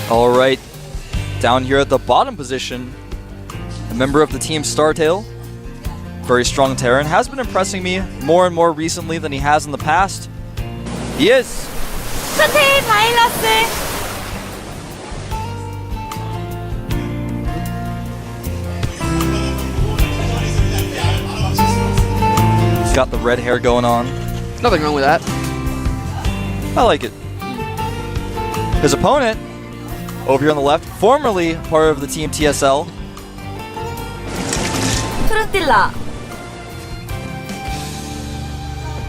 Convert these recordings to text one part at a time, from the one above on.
All right, down here at the bottom position, a member of the team Startail, very strong Terran, has been impressing me more and more recently than he has in the past. He is. 스테이 마이너스. He's got the red hair going on. Nothing wrong with that. I like it. His opponent, over here on the left, formerly part of the team TSL. FruitDealer.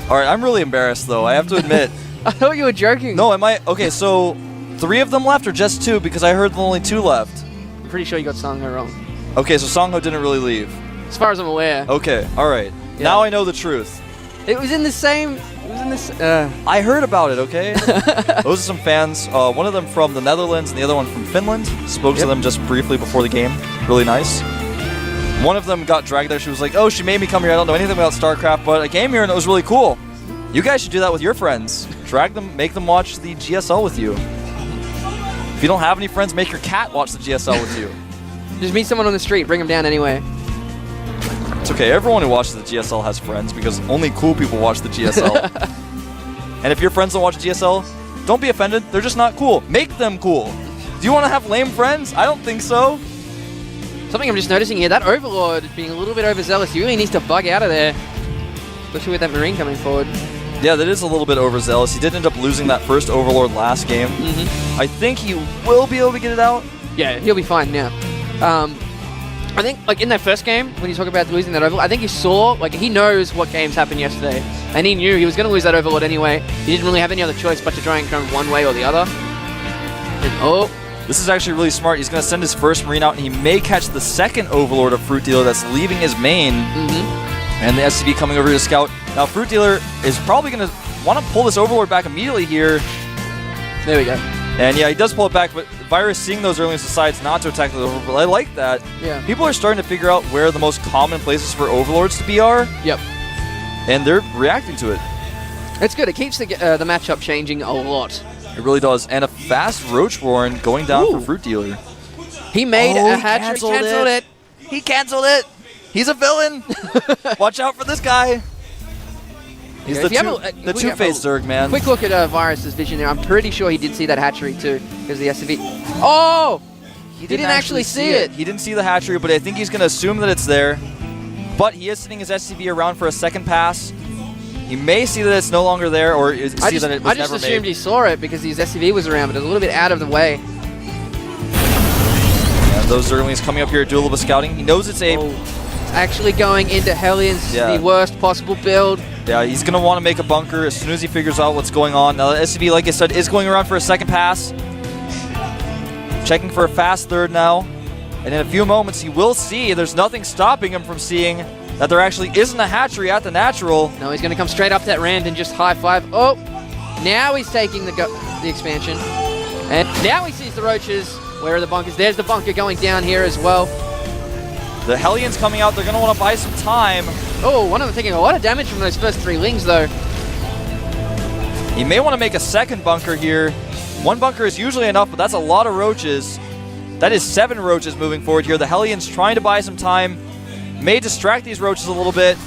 Alright, I'm really embarrassed though, I have to admit. I thought you were joking. No, am I? Okay, so 3 of them left or just 2? Because I heard only 2 left. I'm pretty sure you got Sangho wrong. Okay, so Sangho didn't really leave. As far as I'm aware. Okay, alright. Yeah. Now I know the truth. It was in the same... It was in this... I heard about it, okay? Those are some fans. One of them from the Netherlands and the other one from Finland. Spoke to them just briefly before the game. Really nice. One of them got dragged there. She was like, oh, she made me come here. I don't know anything about StarCraft, but I came here and it was really cool. You guys should do that with your friends. Drag them, make them watch the GSL with you. If you don't have any friends, make your cat watch the GSL with you. Just meet someone on the street, bring them down anyway. It's okay, everyone who watches the GSL has friends because only cool people watch the GSL. And if your friends don't watch the GSL, don't be offended, they're just not cool. Make them cool. Do you want to have lame friends? I don't think so. Something I'm just noticing here, that Overlord being a little bit overzealous, he really needs to bug out of there. Especially with that Marine coming forward. Yeah, that is a little bit overzealous. He did end up losing that first Overlord last game. I think he will be able to get it out. Yeah, he'll be fine now. I think, like, in that first game, when you talk about losing that Overlord, I think he saw, like, he knows what games happened yesterday. And he knew he was going to lose that Overlord anyway. He didn't really have any other choice but to try and come one way or the other. And, oh. This is actually really smart. He's going to send his first Marine out, and he may catch the second Overlord of FruitDealer that's leaving his main. And the SCV coming over to scout. Now, FruitDealer is probably going to want to pull this Overlord back immediately here. There we go. And yeah, he does pull it back, but Virus, seeing those early, decides not to attack the Overlord. I like that. Yeah. People are starting to figure out where the most common places for Overlords to be are. Yep. And they're reacting to it. It's good. It keeps the matchup changing a lot. It really does. And a fast Roachborn going down for FruitDealer. He made a hat-trick. Canceled it. He canceled it. He's a villain. Watch out for this guy. He's the two-faced Zerg, man. Quick look at Virus's vision there. I'm pretty sure he did see that hatchery too, because the SCV. Oh! He didn't actually see it. He didn't see the hatchery, but I think he's going to assume that it's there. But he is sending his SCV around for a second pass. He may see that it's no longer there, or see that it was never made. I just assumed he saw it because his SCV was around, but it was a little bit out of the way. Yeah, those Zerglings coming up here to do a little bit of scouting. He knows it's Abe. Actually going into Hellions, the worst possible build. Yeah, he's going to want to make a bunker as soon as he figures out what's going on. Now, the SCV, like I said, is going around for a second pass. Checking for a fast third now. And in a few moments, he will see. There's nothing stopping him from seeing that there actually isn't a hatchery at the natural. No, he's going to come straight up that Rand and just high-five. Oh, now he's taking the expansion. And now he sees the Roaches. Where are the bunkers? There's the bunker going down here as well. The Hellions coming out. They're going to want to buy some time. Oh, one of them taking a lot of damage from those first 3 Lings, though. He may want to make a second bunker here. 1 bunker is usually enough, but that's a lot of Roaches. That is 7 Roaches moving forward here. The Hellions trying to buy some time. May distract these Roaches a little bit.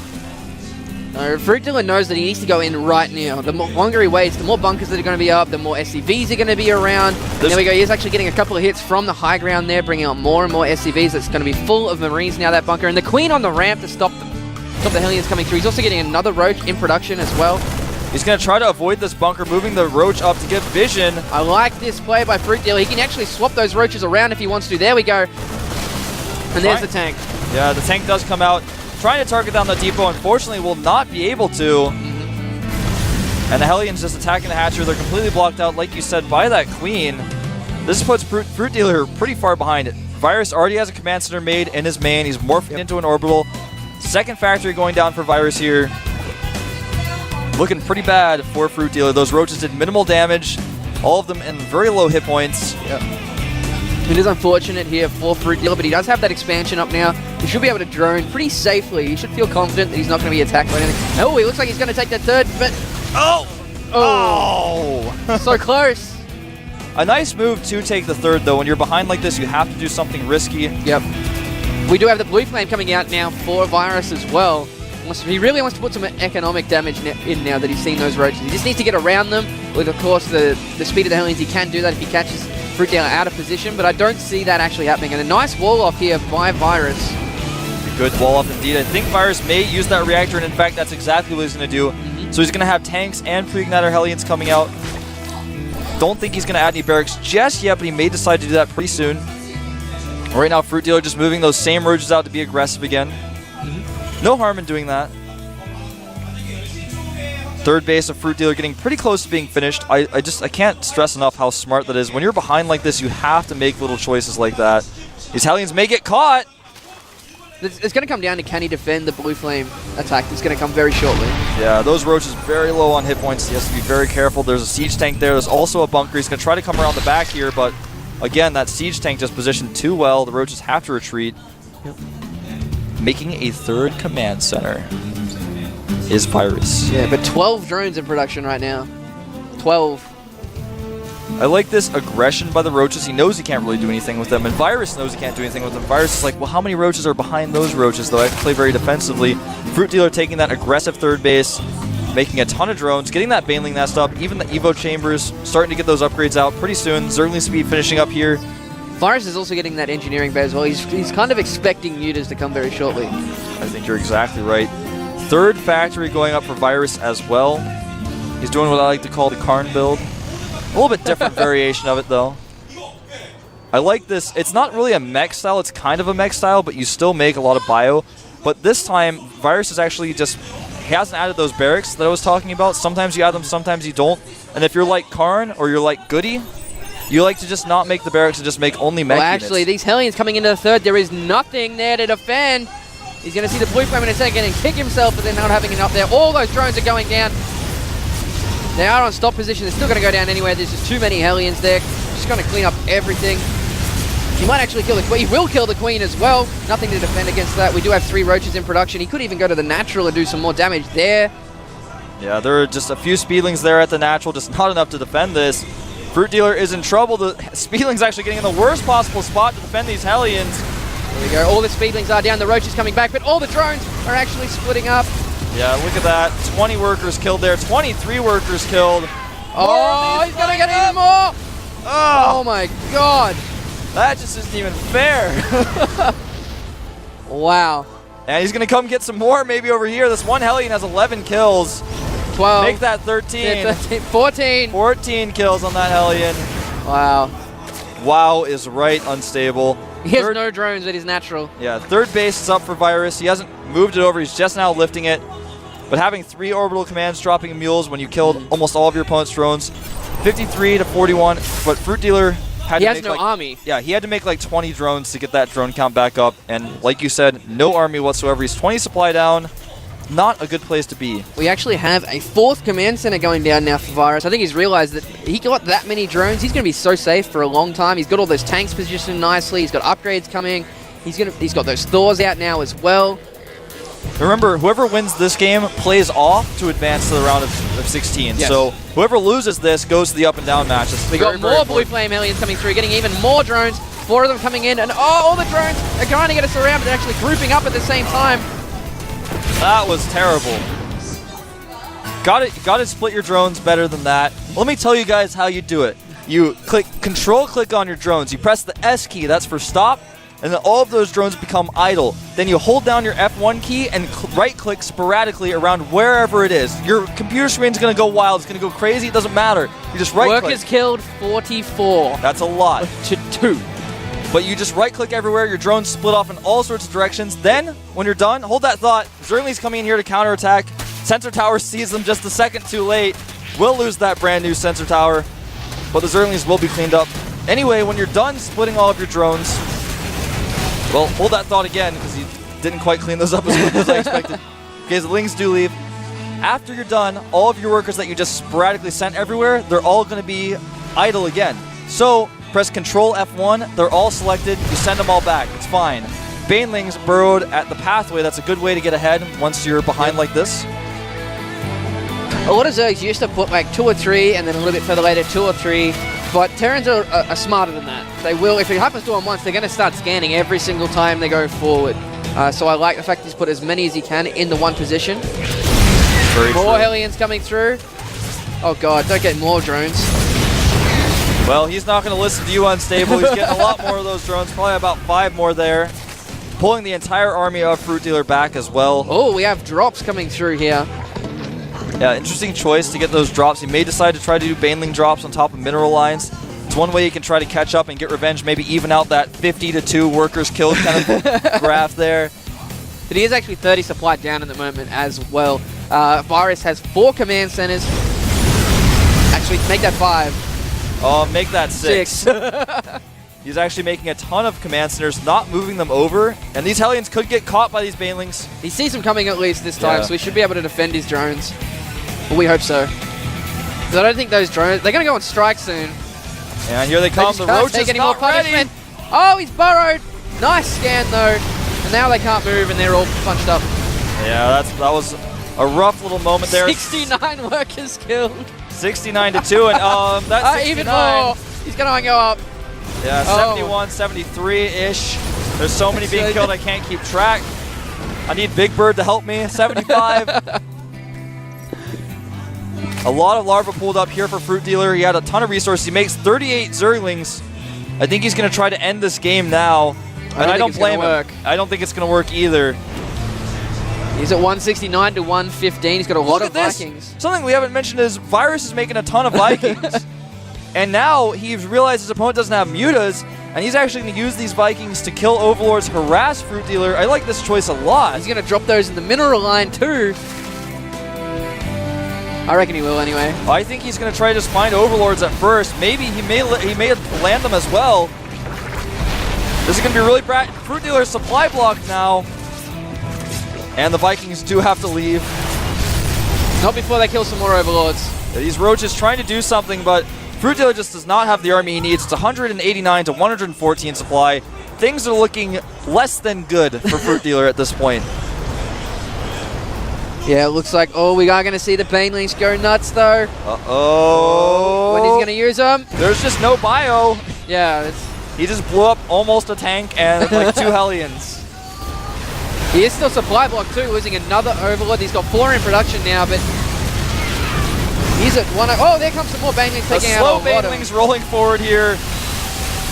FruitDealer knows that he needs to go in right now. The longer he waits, the more bunkers that are going to be up, the more SCVs are going to be around. There we go. He's actually getting a couple of hits from the high ground there, bringing out more and more SCVs. It's going to be full of Marines now, that bunker. And the Queen on the ramp to stop the Hellions coming through. He's also getting another Roach in production as well. He's going to try to avoid this bunker, moving the Roach up to get vision. I like this play by FruitDealer. He can actually swap those Roaches around if he wants to. There we go. And there's the tank. Yeah, the tank does come out. Trying to target down the depot, unfortunately will not be able to. And the Hellions just attacking the hatchery. They're completely blocked out, like you said, by that Queen. This puts FruitDealer pretty far behind it. Virus already has a command center made in his main. He's morphing into an orbital. Second factory going down for Virus here. Looking pretty bad for FruitDealer. Those Roaches did minimal damage. All of them in very low hit points. It is unfortunate here for FruitDealer, but he does have that expansion up now. He should be able to drone pretty safely. He should feel confident that he's not going to be attacked by anything. Oh, he looks like he's going to take that third, but... Oh! So close. A nice move to take the third, though. When you're behind like this, you have to do something risky. Yep. We do have the blue flame coming out now for Virus as well. He really wants to put some economic damage in now that he's seen those roaches. He just needs to get around them with, of course, the speed of the Hellions. He can do that if he catches FruitDealer out of position, but I don't see that actually happening. And a nice wall off here by Virus. Good wall off indeed. I think Virus may use that reactor, and in fact, that's exactly what he's going to do. So he's going to have tanks and pre-igniter Hellions coming out. Don't think he's going to add any barracks just yet, but he may decide to do that pretty soon. Right now, FruitDealer just moving those same roaches out to be aggressive again. No harm in doing that. Third base of FruitDealer getting pretty close to being finished. I can't stress enough how smart that is. When you're behind like this, you have to make little choices like that. These Hellions may get caught. It's going to come down to can he defend the blue flame attack that's going to come very shortly. Yeah, those roaches very low on hit points. He has to be very careful. There's a siege tank there. There's also a bunker. He's going to try to come around the back here, but again, that siege tank just positioned too well. The roaches have to retreat. Yep. Making a third command center is Virus. Yeah, but 12 drones in production right now. 12. I like this aggression by the roaches. He knows he can't really do anything with them, and Virus knows he can't do anything with them. Virus is like, well, how many roaches are behind those roaches, though? I have to play very defensively. FruitDealer taking that aggressive third base, making a ton of drones, getting that Baneling nest up, even the Evo chambers, starting to get those upgrades out pretty soon. Zergling speed finishing up here. Virus is also getting that engineering bay as well. He's kind of expecting Mutas to come very shortly. I think you're exactly right. Third factory going up for Virus as well. He's doing what I like to call the Karn build. A little bit different variation of it, though. I like this. It's not really a mech style. It's kind of a mech style, but you still make a lot of bio. But this time, Virus is actually just... He hasn't added those barracks that I was talking about. Sometimes you add them, sometimes you don't. And if you're like Karn or you're like Goody, you like to just not make the barracks and just make only mech units. Actually, these Hellions coming into the third, there is nothing there to defend. He's going to see the blue flame in a second and kick himself, but they're not having enough there. All those drones are going down. They are on stop position. They're still going to go down anyway. There's just too many Hellions there. Just going to clean up everything. He might actually kill the Queen. He will kill the Queen as well. Nothing to defend against that. We do have 3 roaches in production. He could even go to the natural and do some more damage there. Yeah, there are just a few speedlings there at the natural, just not enough to defend this. FruitDealer is in trouble. The speedling's actually getting in the worst possible spot to defend these Hellions. There we go. All the speedlings are down. The roaches coming back, but all the drones are actually splitting up. Yeah, look at that. 20 workers killed there. 23 workers killed. Oh, he's going to get even more. Oh, my God. That just isn't even fair. Wow. And he's going to come get some more maybe over here. This one Hellion has 11 kills. 12. Make that 13. Yeah, 13. 14. 14 kills on that Hellion. Wow. WoW is right unstable. He has no drones at his natural. Yeah, third base is up for Virus. He hasn't moved it over. He's just now lifting it. But having 3 orbital commands dropping mules when you killed almost all of your opponent's drones, 53 to 41. But FruitDealer had he to has make no army. Yeah, he had to make like 20 drones to get that drone count back up. And like you said, no army whatsoever. He's 20 supply down. Not a good place to be. We actually have a 4th command center going down now for Virus. I think he's realized that he got that many drones. He's going to be so safe for a long time. He's got all those tanks positioned nicely. He's got upgrades coming. He's got those Thors out now as well. Remember, whoever wins this game plays off to advance to the round of 16. Yes. So whoever loses this goes to the up and down matches. We got more blue flame Hellions coming through, getting even more drones. 4 of them coming in, and all the drones are trying to get us around, but they're actually grouping up at the same time. That was terrible. Got to split your drones better than that. Let me tell you guys how you do it. You control-click on your drones. You press the S key, that's for stop, and then all of those drones become idle. Then you hold down your F1 key and right-click sporadically around wherever it is. Your computer screen's going to go wild. It's going to go crazy. It doesn't matter. You just right-click. Workers killed 44. That's a lot. To 2. But you just right-click everywhere. Your drones split off in all sorts of directions. Then, when you're done, hold that thought. Zergling's coming in here to counterattack. Sensor Tower sees them just a second too late. Will lose that brand new Sensor Tower. But the Zerglings will be cleaned up. Anyway, when you're done splitting all of your drones, well, hold that thought again, because you didn't quite clean those up as quick as I expected. Okay, the Lings do leave. After you're done, all of your workers that you just sporadically sent everywhere, they're all going to be idle again. So, press Control F1, they're all selected, you send them all back, it's fine. Banelings burrowed at the pathway, that's a good way to get ahead once you're behind like this. A lot of Zergs used to put like 2 or 3, and then a little bit further later 2 or 3. But Terrans are smarter than that. They will, if it happens to them once, they're going to start scanning every single time they go forward. So I like the fact he's put as many as he can in the one position. Very more true. Hellions coming through. Oh god, don't get more drones. Well, he's not going to listen to you, Unstable. He's getting a lot more of those drones, probably about 5 more there. Pulling the entire army of FruitDealer back as well. Oh, we have drops coming through here. Yeah, interesting choice to get those drops. He may decide to try to do Baneling drops on top of mineral lines. It's one way he can try to catch up and get revenge, maybe even out that 50-2 workers killed kind of graph there. But he is actually 30 supply down at the moment as well. Virus has 4 command centers. Actually, make that 5. Oh, make that 6. He's actually making a ton of command centers, not moving them over. And these Hellions could get caught by these Banelings. He sees them coming at least this time, so he should be able to defend his drones. Well, we hope so. Because I don't think those drones... They're going to go on strike soon. And here they come. The Roach is not ready. Oh, he's burrowed. Nice scan, though. And now they can't move, and they're all punched up. Yeah, that was a rough little moment there. 69 workers killed. 69-2, and that's 69. Even more. He's going to go up. Yeah, 71, 73-ish. There's so many being killed, I can't keep track. I need Big Bird to help me. 75. A lot of larva pulled up here for FruitDealer. He had a ton of resources. He makes 38 Zerglings. I think he's going to try to end this game now. And I don't blame him. I don't think it's going to work either. He's at 169 to 115. He's got a lot of Vikings. Something we haven't mentioned is Virus is making a ton of Vikings. And now he's realized his opponent doesn't have mutas, and he's actually going to use these Vikings to kill Overlords, harass FruitDealer. I like this choice a lot. He's going to drop those in the mineral line too. I reckon he will anyway. I think he's going to try to just find Overlords at first. Maybe he may land them as well. This is going to be really bad. FruitDealer's supply blocked now. And the Vikings do have to leave. Not before they kill some more Overlords. These Roaches trying to do something, but FruitDealer just does not have the army he needs. It's 189 to 114 supply. Things are looking less than good for FruitDealer at this point. Yeah, it looks like, we are going to see the Banelings go nuts, though. Uh-oh. When he's going to use them. There's just no bio. Yeah. He just blew up almost a tank and like 2 Hellions. He is still supply blocked, too, losing another Overlord. He's got 4 in production now, but he's at 1. Oh, there comes some more Banelings taking out a lot of... slow Banelings rolling forward here.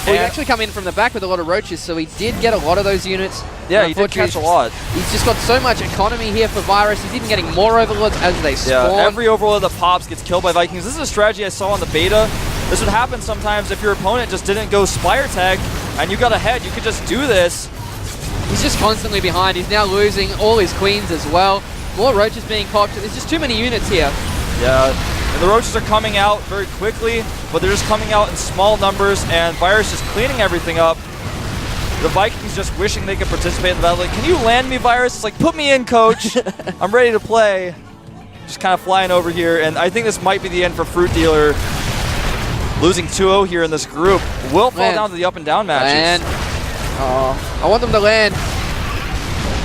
Well, he actually come in from the back with a lot of Roaches, so he did get a lot of those units. Yeah, he did catch a lot. He's just got so much economy here for Virus. He's even getting more Overlords as they spawn. Yeah, every Overlord that pops gets killed by Vikings. This is a strategy I saw on the beta. This would happen sometimes if your opponent just didn't go Spire Tag and you got ahead. You could just do this. He's just constantly behind. He's now losing all his queens as well. More Roaches being popped. There's just too many units here. Yeah, and the Roaches are coming out very quickly, but they're just coming out in small numbers, and Virus just cleaning everything up. The Vikings just wishing they could participate in the battle. Like, can you land me, Virus? It's like, put me in, coach. I'm ready to play. Just kind of flying over here, and I think this might be the end for FruitDealer. Losing 2-0 here in this group. Will fall down to the up and down matches. Oh, I want them to land.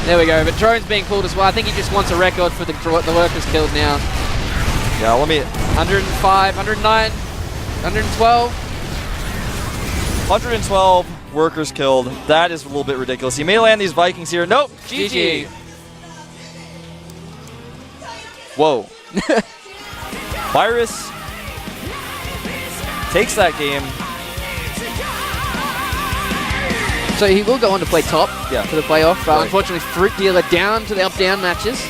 There we go, but drone's being pulled as well. I think he just wants a record for the workers killed now. Yeah, let me... 105, 109, 112. 112 workers killed. That is a little bit ridiculous. He may land these Vikings here. Nope. GG. Whoa. Virus takes that game. So he will go on to play top for the playoff. Unfortunately, FruitDealer down to the up-down matches.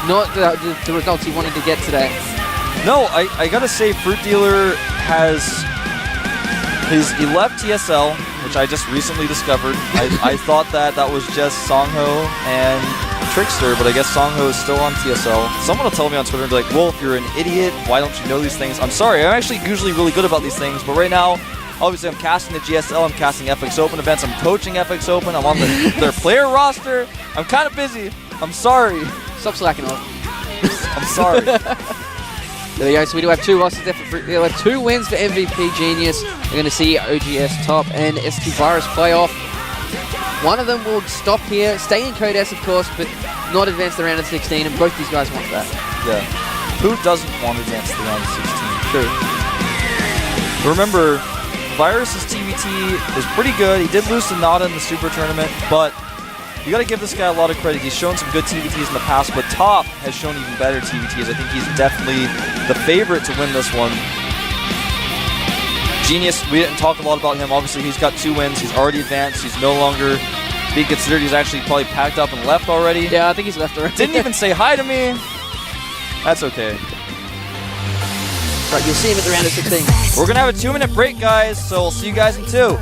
Not the results he wanted to get today. No, I gotta say, FruitDealer has he left TSL, which I just recently discovered. I thought that was just Songho and Trickster, but I guess Songho is still on TSL. Someone will tell me on Twitter and be like, Wolf, you're an idiot. Why don't you know these things? I'm sorry. I'm actually usually really good about these things, but right now, obviously, I'm casting the GSL, I'm casting FX Open events, I'm coaching FX Open, I'm on their player roster. I'm kind of busy. I'm sorry. Stop slacking off. I'm sorry. There we go. So we do have 2 losses there for FruitDealer. 2 wins for MVP Genius. We're going to see OGS top and ST Virus playoff. One of them will stop here, stay in Code S, of course, but not advance the round of 16, and both these guys want that. Yeah. Who doesn't want to advance the round of 16? True. Remember, Virus's TVT is pretty good. He did lose to Nada in the Super Tournament, but you got to give this guy a lot of credit. He's shown some good TVTs in the past, but Top has shown even better TVTs. I think he's definitely the favorite to win this one. Genius, we didn't talk a lot about him. Obviously, he's got 2 wins. He's already advanced. He's no longer being considered. He's actually probably packed up and left already. Yeah, I think he's left already. Didn't even say hi to me. That's okay. Right, you'll see him at the round of 16. We're going to have a 2-minute break, guys, so we'll see you guys in 2.